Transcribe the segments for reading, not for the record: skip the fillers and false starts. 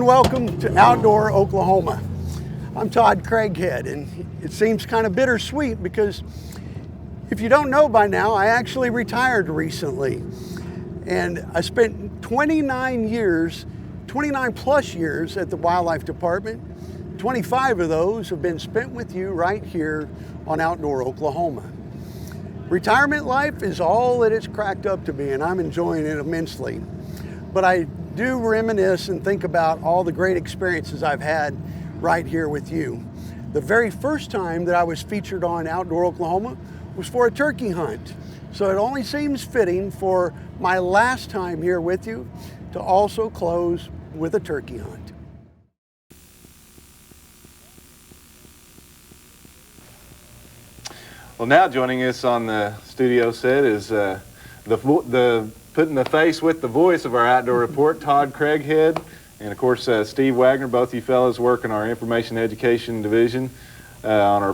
and welcome to Outdoor Oklahoma. I'm Todd Craighead, and it seems kind of bittersweet because if you don't know by now, I actually retired recently. And I spent 29 plus years at the Wildlife Department. 25 of those have been spent with you right here on Outdoor Oklahoma. Retirement life is all that it's cracked up to be, and I'm enjoying it immensely. But I do reminisce and think about all the great experiences I've had right here with you. The very first time that I was featured on Outdoor Oklahoma was for a turkey hunt. So it only seems fitting for my last time here with you to also close with a turkey hunt. Well, now joining us on the studio set is the putting the face with the voice of our outdoor report, Todd Craighead, and of course Steve Wagner. Both of you fellows work in our Information Education Division on our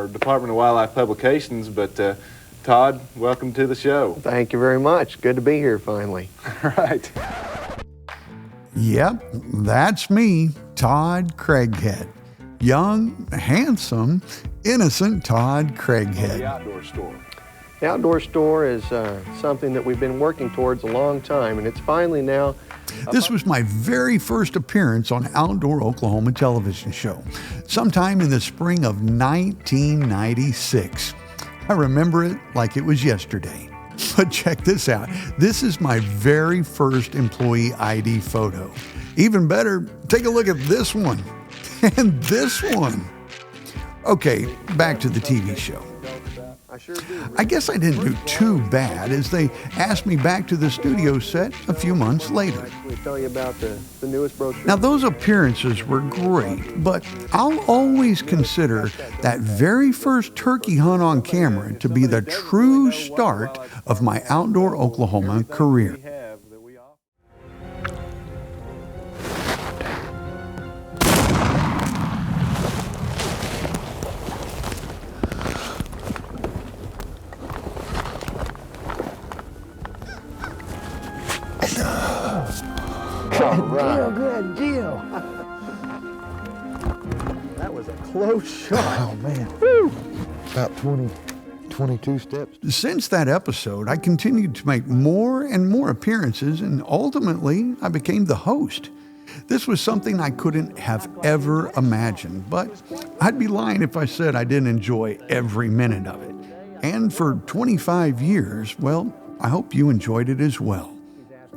Department of Wildlife Publications. But Todd, welcome to the show. Thank you very much. Good to be here finally. Right. Yep, that's me, Todd Craighead. Young, handsome, innocent Todd Craighead. The outdoor store. The outdoor store is something that we've been working towards a long time, and it's finally now. This was my very first appearance on Outdoor Oklahoma television show, sometime in the spring of 1996. I remember it like it was yesterday. But check this out. This is my very first employee ID photo. Even better, take a look at this one and this one. Okay, back to the TV show. I guess I didn't do too bad as they asked me back to the studio set a few months later. Tell you about the newest brochure. Now those appearances were great, but I'll always consider that very first turkey hunt on camera to be the true start of my Outdoor Oklahoma career. Good deal. That was a close shot. Oh man. Woo. About 22 steps. Since that episode, I continued to make more and more appearances, and ultimately I became the host. This was something I couldn't have ever imagined, but I'd be lying if I said I didn't enjoy every minute of it. And for 25 years, well, I hope you enjoyed it as well.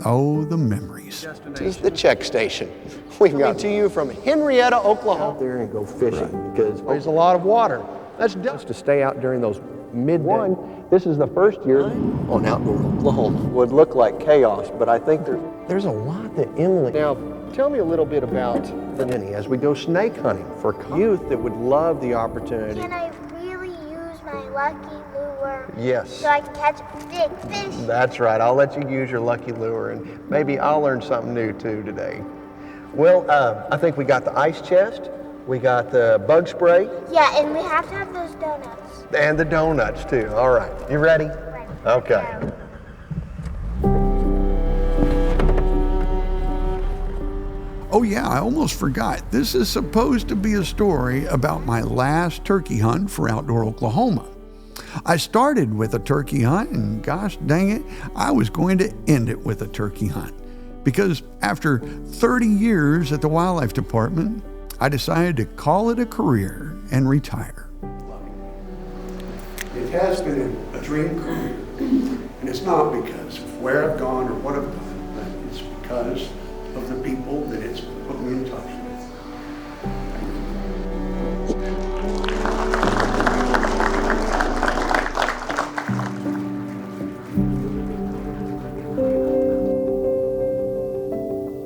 Oh, the memories. This is the check station. We got to you from Henrietta, Oklahoma. Out there and go fishing because there's a lot of water. That's just to stay out during those midday. This is the first year on Outdoor Oklahoma. Would look like chaos, but I think there's a lot that Emily. Now, tell me a little bit about the Ninny as we go snake hunting for youth that would love the opportunity. Can I really use my lucky lure? Yes. So I can catch big fish? That's right. I'll let you use your lucky lure, and maybe I'll learn something new too today. Well, I think we got the ice chest, we got the bug spray. Yeah, and we have to have those donuts. And the donuts too. All right. You ready? Right. Okay. Oh yeah, I almost forgot. This is supposed to be a story about my last turkey hunt for Outdoor Oklahoma. I started with a turkey hunt, and gosh dang it, I was going to end it with a turkey hunt. Because after 30 years at the Wildlife Department, I decided to call it a career and retire. It has been a dream career, and it's not because of where I've gone or what I've done, but it's because of the people that it's put me in touch with.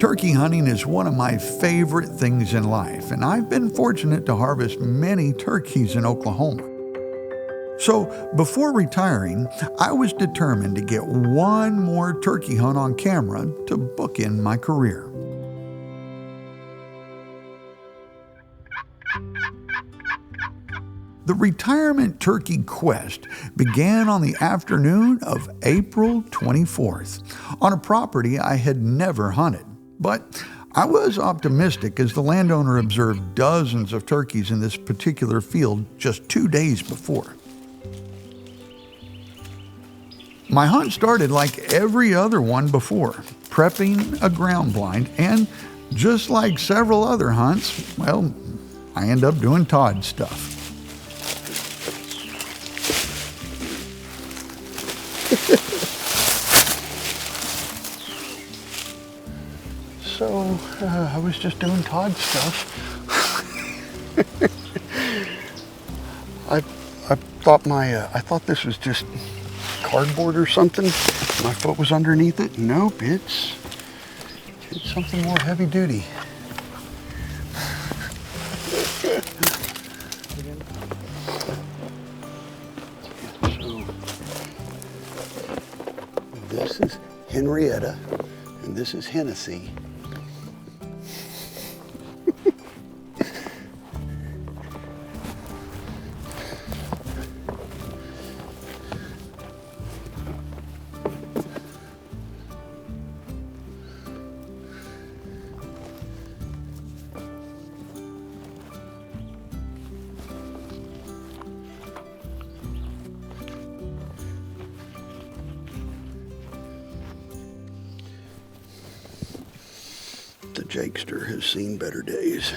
Turkey hunting is one of my favorite things in life, and I've been fortunate to harvest many turkeys in Oklahoma. So before retiring, I was determined to get one more turkey hunt on camera to bookend my career. The retirement turkey quest began on the afternoon of April 24th on a property I had never hunted. But I was optimistic as the landowner observed dozens of turkeys in this particular field just 2 days before. My hunt started like every other one before, prepping a ground blind, and just like several other hunts, well, I end up doing Todd stuff. So, I was just doing Todd stuff. I thought this was just cardboard or something. My foot was underneath it. Nope, it's something more heavy duty. So, this is Henrietta, and this is Hennessy. The Jakester has seen better days.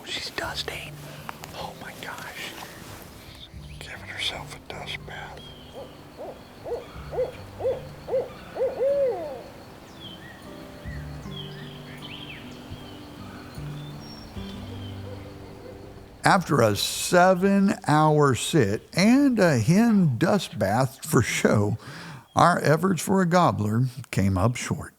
She's dusting. Oh my gosh. Giving herself a dust bath. After a 7-hour sit and a hen dust bath for show, our efforts for a gobbler came up short.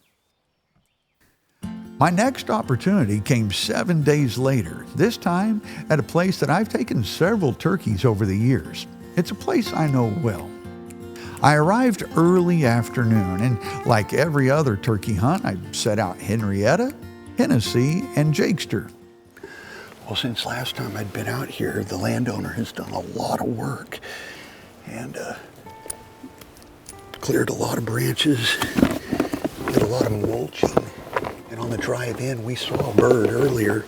My next opportunity came 7 days later, this time at a place that I've taken several turkeys over the years. It's a place I know well. I arrived early afternoon, and like every other turkey hunt, I set out Henrietta, Hennessy, and Jakester. Well, since last time I'd been out here, the landowner has done a lot of work and cleared a lot of branches, did a lot of mulching. And on the drive in, we saw a bird earlier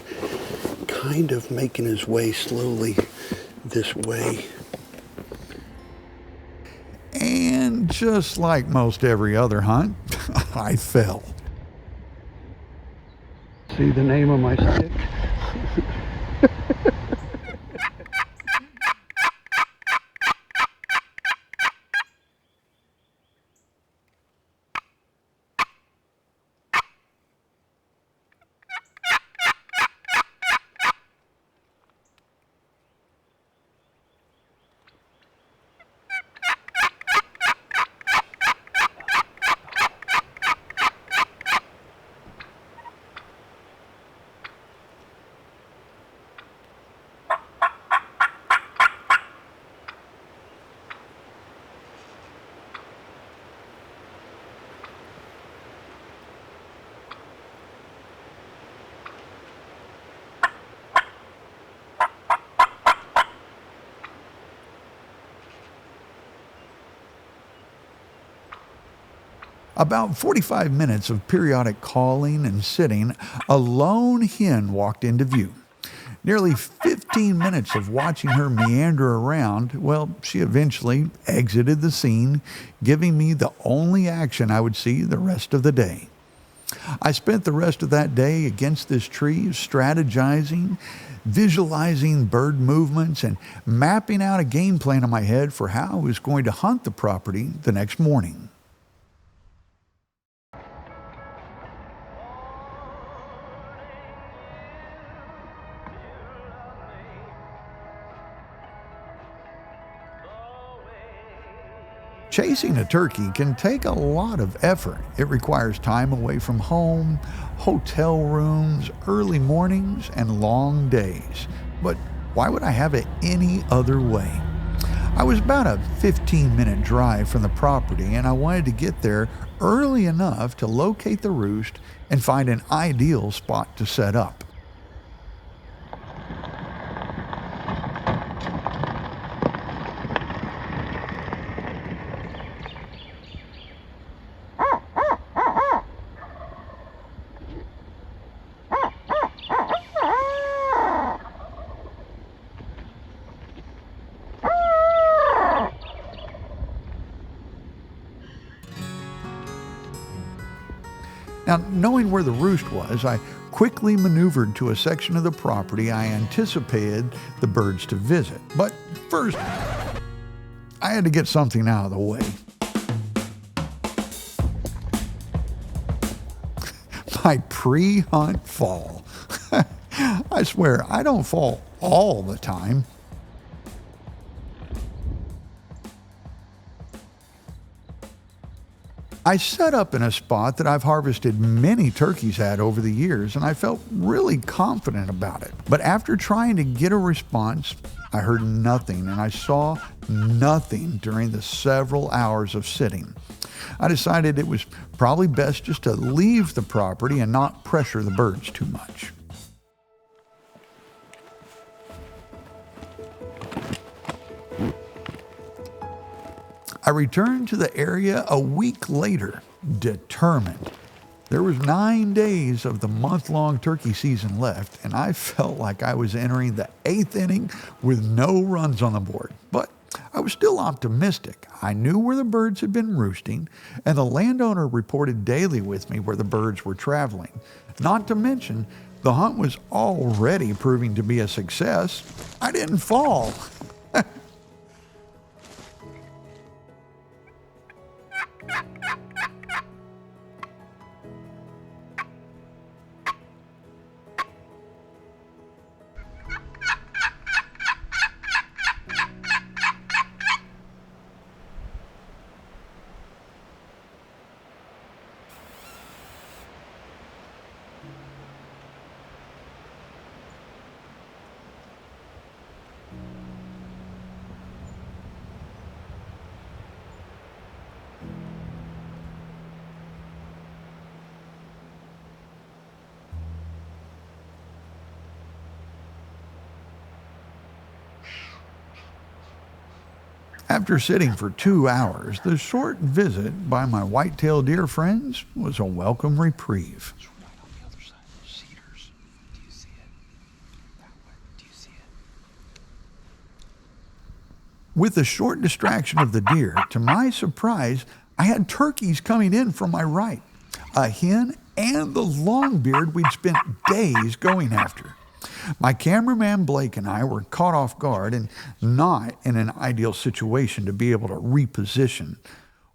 kind of making his way slowly this way. And just like most every other hunt, I fell. See the name of my stick? About 45 minutes of periodic calling and sitting, a lone hen walked into view. Nearly 15 minutes of watching her meander around, well, she eventually exited the scene, giving me the only action I would see the rest of the day. I spent the rest of that day against this tree strategizing, visualizing bird movements, and mapping out a game plan in my head for how I was going to hunt the property the next morning. Chasing a turkey can take a lot of effort. It requires time away from home, hotel rooms, early mornings, and long days. But why would I have it any other way? I was about a 15-minute drive from the property, and I wanted to get there early enough to locate the roost and find an ideal spot to set up. Now, knowing where the roost was, I quickly maneuvered to a section of the property I anticipated the birds to visit. But first, I had to get something out of the way. My pre-hunt fall. I swear, I don't fall all the time. I set up in a spot that I've harvested many turkeys at over the years, and I felt really confident about it. But after trying to get a response, I heard nothing, and I saw nothing during the several hours of sitting. I decided it was probably best just to leave the property and not pressure the birds too much. I returned to the area a week later, determined. There was 9 days of the month-long turkey season left, and I felt like I was entering the 8th inning with no runs on the board. But I was still optimistic. I knew where the birds had been roosting, and the landowner reported daily with me where the birds were traveling. Not to mention, the hunt was already proving to be a success. I didn't fall. After sitting for 2 hours, the short visit by my white-tailed deer friends was a welcome reprieve. With the short distraction of the deer, to my surprise, I had turkeys coming in from my right, a hen and the longbeard we'd spent days going after. My cameraman Blake and I were caught off guard and not in an ideal situation to be able to reposition.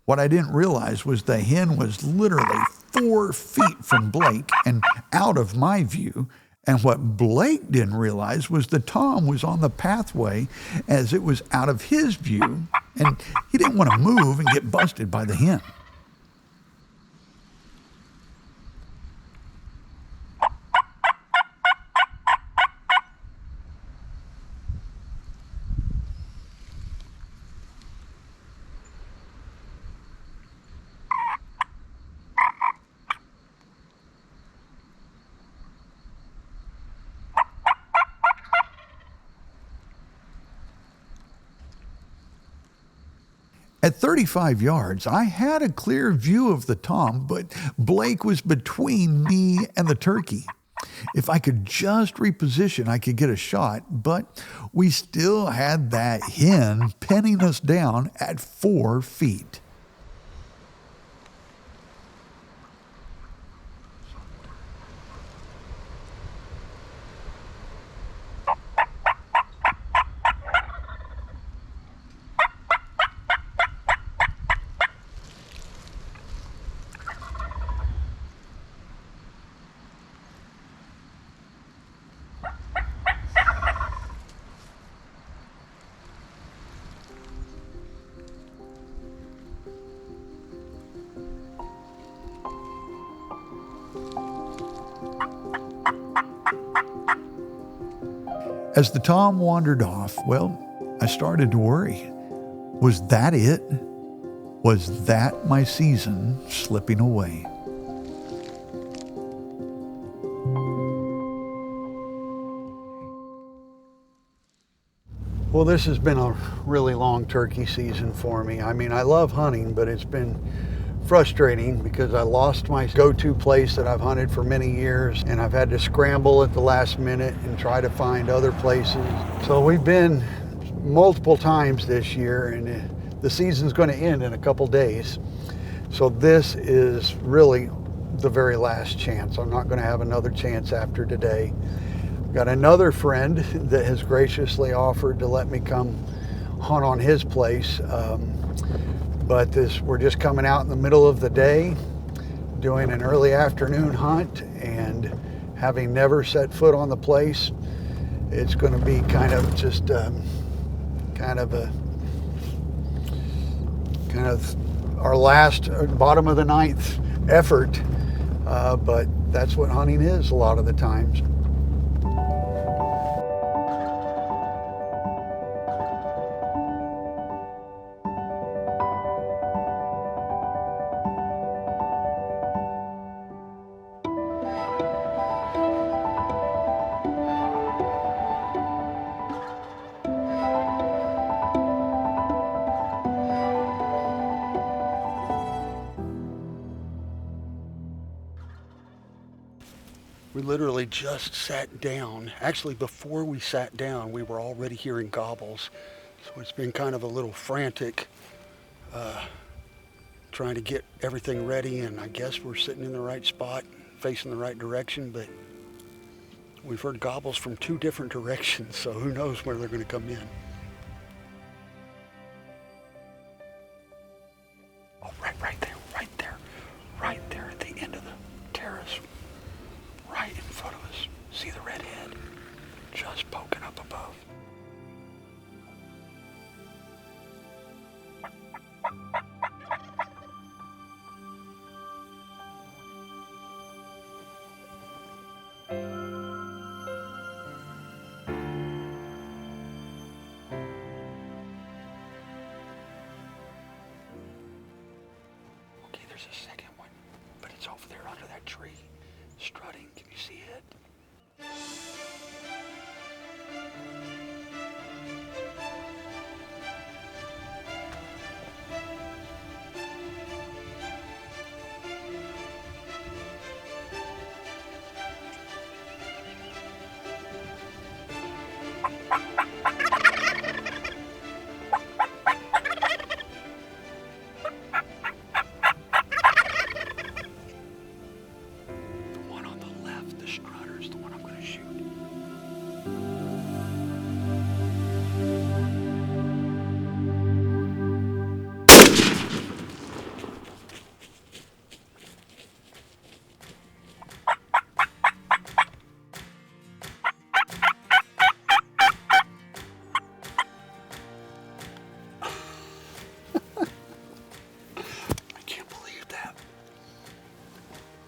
What I didn't realize was the hen was literally 4 feet from Blake and out of my view. And what Blake didn't realize was the tom was on the pathway as it was out of his view, and he didn't want to move and get busted by the hen. At 35 yards, I had a clear view of the tom, but Blake was between me and the turkey. If I could just reposition, I could get a shot, but we still had that hen pinning us down at 4 feet. As the Tom wandered off, well, I started to worry. Was that it? Was that my season slipping away? Well, this has been a really long turkey season for me. I mean, I love hunting, but it's been frustrating because I lost my go-to place that I've hunted for many years, and I've had to scramble at the last minute and try to find other places. So we've been multiple times this year, and the season's going to end in a couple days. So this is really the very last chance. I'm not going to have another chance after today. Got another friend that has graciously offered to let me come hunt on his place. But we're just coming out in the middle of the day, doing an early afternoon hunt, and having never set foot on the place, it's going to be kind of just kind of our last bottom of the ninth effort. But that's what hunting is a lot of the times. We literally just sat down. Actually, before we sat down, we were already hearing gobbles. So it's been kind of a little frantic, trying to get everything ready. And I guess we're sitting in the right spot, facing the right direction, but we've heard gobbles from two different directions. So who knows where they're going to come in. Oh, right there at the end of the terrace. Right in front of us. See the red head just poking up above. Okay, there's a second one, but it's over there under that tree. Strutting, can you see it?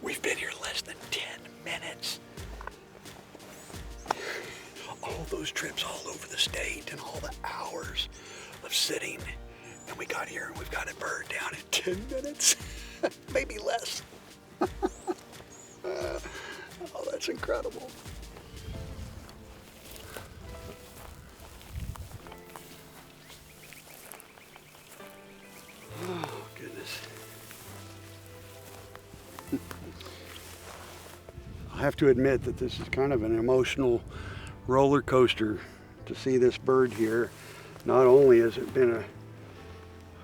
We've been here less than 10 minutes. All those trips all over the state and all the hours of sitting, and we got here and we've got a bird down in 10 minutes, maybe less. Oh, that's incredible. Oh, goodness. I have to admit that this is kind of an emotional roller coaster to see this bird here. Not only has it been a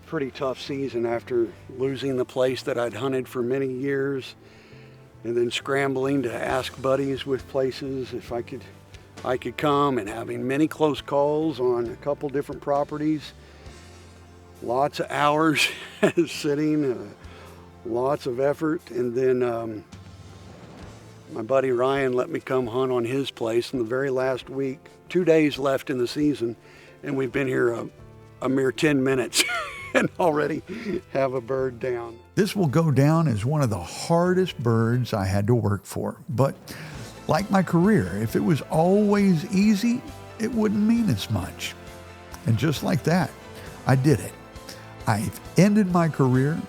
pretty tough season after losing the place that I'd hunted for many years, and then scrambling to ask buddies with places if I could come, and having many close calls on a couple different properties. Lots of hours sitting, lots of effort, and then my buddy Ryan let me come hunt on his place in the very last week. 2 days left in the season, and we've been here a mere 10 minutes and already have a bird down. This will go down as one of the hardest birds I had to work for. But like my career, if it was always easy, it wouldn't mean as much. And just like that, I did it. I've ended my career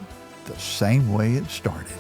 the same way it started.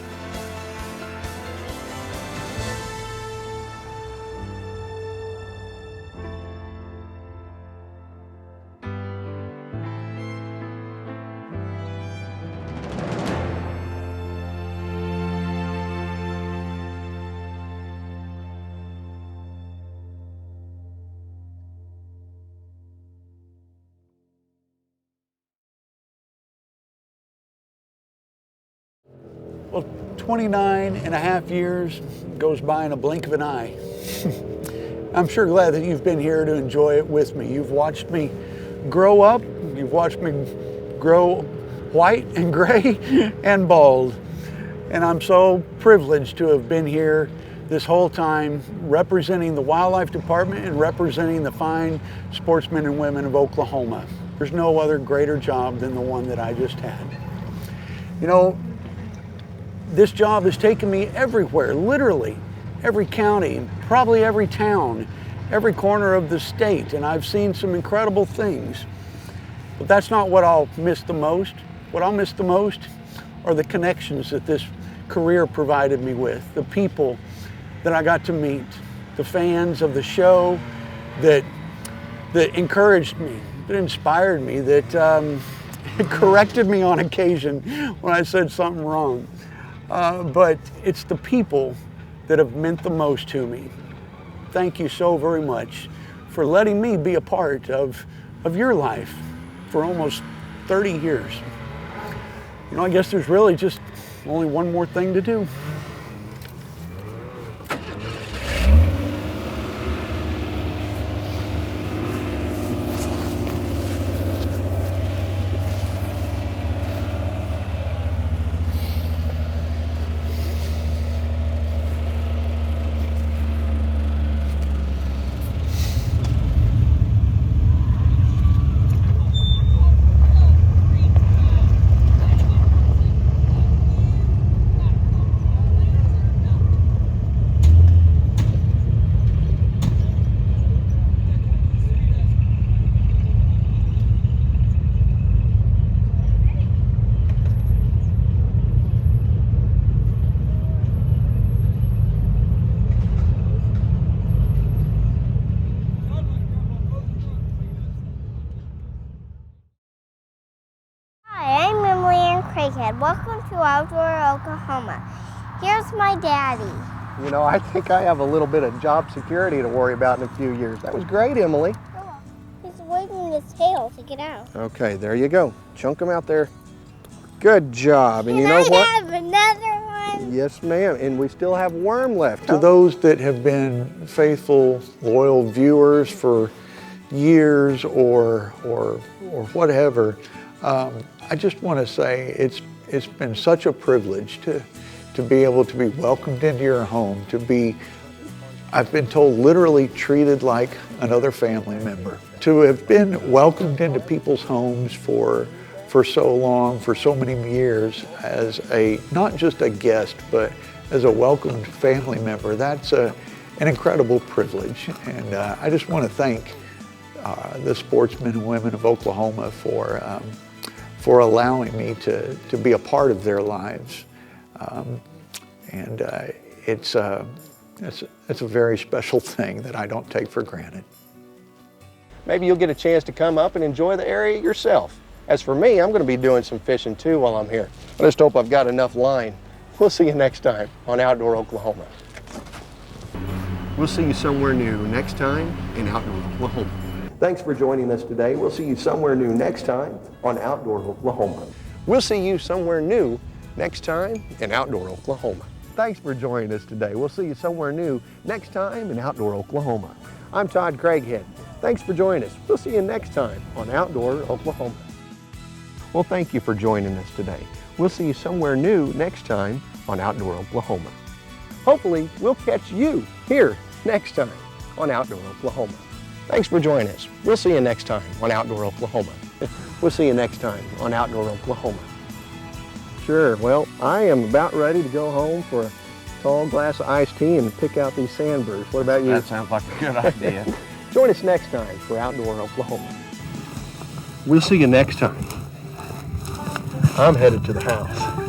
Well, 29 and a half years goes by in a blink of an eye. I'm sure glad that you've been here to enjoy it with me. You've watched me grow up, you've watched me grow white and gray and bald. And I'm so privileged to have been here this whole time representing the Wildlife Department and representing the fine sportsmen and women of Oklahoma. There's no other greater job than the one that I just had. You know, this job has taken me everywhere, literally, every county, probably every town, every corner of the state, and I've seen some incredible things. But that's not what I'll miss the most. What I'll miss the most are the connections that this career provided me with, the people that I got to meet, the fans of the show that encouraged me, that inspired me, that corrected me on occasion when I said something wrong. But it's the people that have meant the most to me. Thank you so very much for letting me be a part of your life for almost 30 years. You know, I guess there's really just only one more thing to do. Hi, I'm Emily in Craighead. Welcome to Outdoor Oklahoma. Here's my daddy. You know, I think I have a little bit of job security to worry about in a few years. That was great, Emily. Oh, he's waving his tail to get out. Okay, there you go. Chunk them out there. Good job. And you know what? Can I have another one? Yes, ma'am. And we still have worm left. To those that have been faithful, loyal viewers for years or whatever, I just want to say it's been such a privilege to be able to be welcomed into your home, to be, I've been told, literally treated like another family member. To have been welcomed into people's homes for so long, for so many years, as not just a guest, but as a welcomed family member, that's an incredible privilege. And I just want to thank the sportsmen and women of Oklahoma for allowing me to be a part of their lives. It's a very special thing that I don't take for granted. Maybe you'll get a chance to come up and enjoy the area yourself. As for me, I'm going to be doing some fishing too while I'm here. I just hope I've got enough line. We'll see you next time on Outdoor Oklahoma. We'll see you somewhere new next time in Outdoor Oklahoma. Thanks for joining us today. We'll see you somewhere new next time on Outdoor Oklahoma. We'll see you somewhere new next time in Outdoor Oklahoma. Thanks for joining us today. We'll see you somewhere new next time in Outdoor Oklahoma. I'm Todd Craighead. Thanks for joining us. We'll see you next time on Outdoor Oklahoma. Well, thank you for joining us today. We'll see you somewhere new next time on Outdoor Oklahoma. Hopefully, we'll catch you here next time on Outdoor Oklahoma. Thanks for joining us. We'll see you next time on Outdoor Oklahoma. We'll see you next time on Outdoor Oklahoma. Sure, well, I am about ready to go home for a tall glass of iced tea and pick out these sandburrs. What about you? That sounds like a good idea. Join us next time for Outdoor Oklahoma. We'll see you next time. I'm headed to the house.